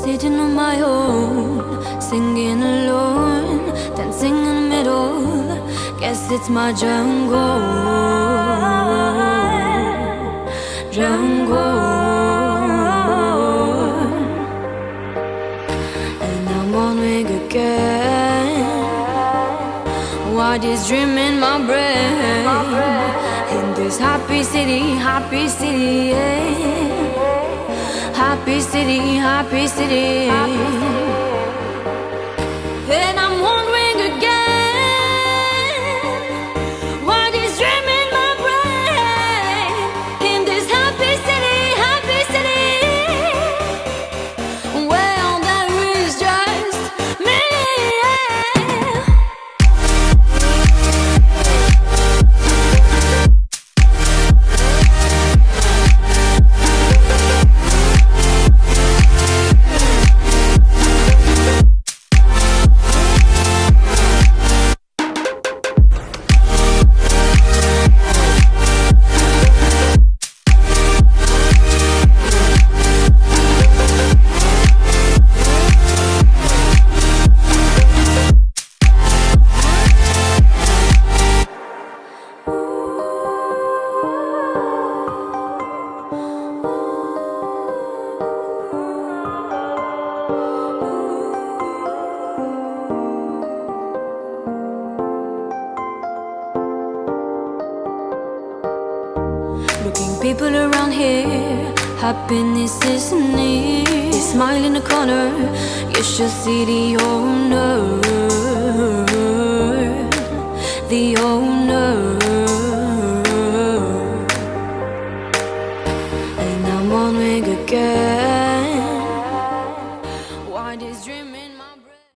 sitting on my own, singing alone, dancing in the middle. Guess it's my jungle, jungle. And I'm on wing again. What is dream in my brain? In this happy city, yeah. Happy city, happy city. And I'm wondering again, what is dream in my brain? In this happy city, well, there is just me. Looking people around here, happiness is near. Smile in the corner, you should see the owner, the owner. And I'm on wing again.